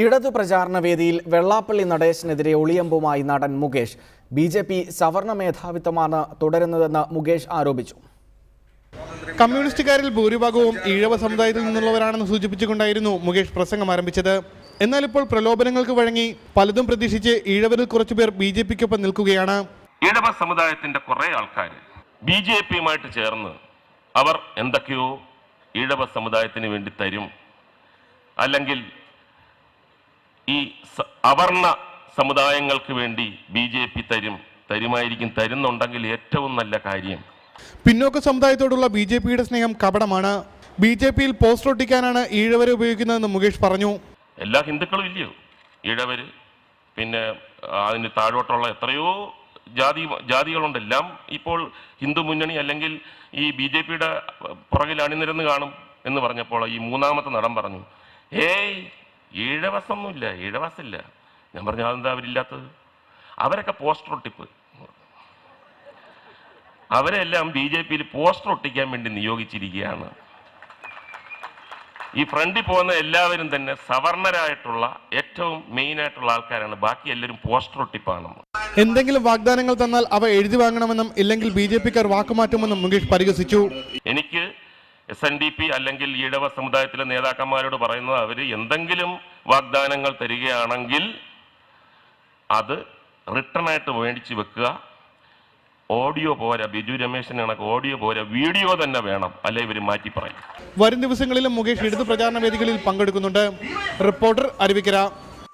ഇടതു പ്രചാരണ വേദിയിൽ വെള്ളാപ്പള്ളി നടേശനെതിരെ ഒളിയമ്പുമായി നടൻ മുകേഷ്. BJP സവർണ മേധാവിത്വമാണ് തുടരുന്നതെന്ന് മുകേഷ് ആരോപിച്ചു. കമ്മ്യൂണിസ്റ്റുകാരിൽ ഭൂരിഭാഗവും ഈഴവ സമുദായത്തിൽ നിന്നുള്ളവരാണെന്ന് സൂചിപ്പിച്ചുകൊണ്ടായിരുന്നു മുകേഷ് പ്രസംഗം ആരംഭിച്ചത്. എന്നാൽ ഇപ്പോൾ പ്രലോഭനങ്ങൾക്ക് വഴങ്ങി പലതും പ്രതീക്ഷിച്ച് ഈഴവരിൽ കുറച്ചുപേർ BJPക്കൊപ്പം നിൽക്കുകയാണ്. ഈഴവ സമുദായത്തിന്റെ കുറെ ആൾക്കാർ BJPയുമായിട്ട് ചേർന്ന് അവർ എന്തൊക്കെയോ ഈഴവ സമുദായത്തിന് വേണ്ടി തരും, അല്ലെങ്കിൽ ഈ അവർണ സമുദായങ്ങൾക്ക് വേണ്ടി BJP തരുന്നുണ്ടെങ്കിൽ ഏറ്റവും നല്ല കാര്യം. പിന്നോക്ക സമുദായത്തോടുള്ള BJPയുടെ സ്നേഹം കപടമാണ്. BJPയിൽ പോസ്റ്റർ ഒട്ടിക്കാനാണ് ഈഴവരെ ഉപയോഗിക്കുന്നതെന്ന് മുകേഷ് പറഞ്ഞു. എല്ലാ ഹിന്ദുക്കളും ഇല്ലയോ ഈഴവര്, പിന്നെ അതിന് താഴോട്ടുള്ള എത്രയോ ജാതികളുണ്ട്. എല്ലാം ഇപ്പോൾ ഹിന്ദു മുന്നണി അല്ലെങ്കിൽ ഈ BJPയുടെ പുറകിൽ അണിനിരന്ന് കാണും എന്ന് പറഞ്ഞപ്പോൾ ഈ മൂന്നാമത്തെ നടൻ പറഞ്ഞു, ഈഴവസൊന്നുമില്ല, ഈഴവസില്ല. ഞാൻ പറഞ്ഞു, അതെന്താ അവരില്ലാത്തത്? അവരൊക്കെ പോസ്റ്റർ ഒട്ടിപ്പ്, അവരെല്ലാം BJPയിൽ പോസ്റ്റർ ഒട്ടിക്കാൻ വേണ്ടി നിയോഗിച്ചിരിക്കുകയാണ്. ഈ ഫ്രണ്ടിൽ പോകുന്ന എല്ലാവരും തന്നെ സവർണരായിട്ടുള്ള ഏറ്റവും മെയിൻ ആയിട്ടുള്ള ആൾക്കാരാണ്, ബാക്കി എല്ലാവരും പോസ്റ്റർ ഒട്ടിപ്പാണ്. എന്തെങ്കിലും വാഗ്ദാനങ്ങൾ തന്നാൽ അവ എഴുതി വാങ്ങണമെന്നും ഇല്ലെങ്കിൽ BJPക്കാർ വാക്കുമാറ്റുമെന്നും മുകേഷ് പരിഹസിച്ചു. എനിക്ക് SNDP അല്ലെങ്കിൽ ഈഴവ സമുദായത്തിലെ നേതാക്കന്മാരോട് പറയുന്നത്, അവർ എന്തെങ്കിലും വാഗ്ദാനങ്ങൾ തരികയാണെങ്കിൽ അത് റിട്ടേൺ ആയിട്ട് മേടിച്ച് വെക്കുക. ഓഡിയോ പോരാ, ബിജു രമേശിന് കണക്ക് ഓഡിയോ പോരാ, വീഡിയോ തന്നെ വേണം, അല്ലെ ഇവർ മാറ്റി പറയും. വരും ദിവസങ്ങളിലും മുകേഷ് ഇടതു പ്രചാരണ വേദികളിൽ പങ്കെടുക്കുന്നുണ്ട്. റിപ്പോർട്ടർ അരുവിക്കര.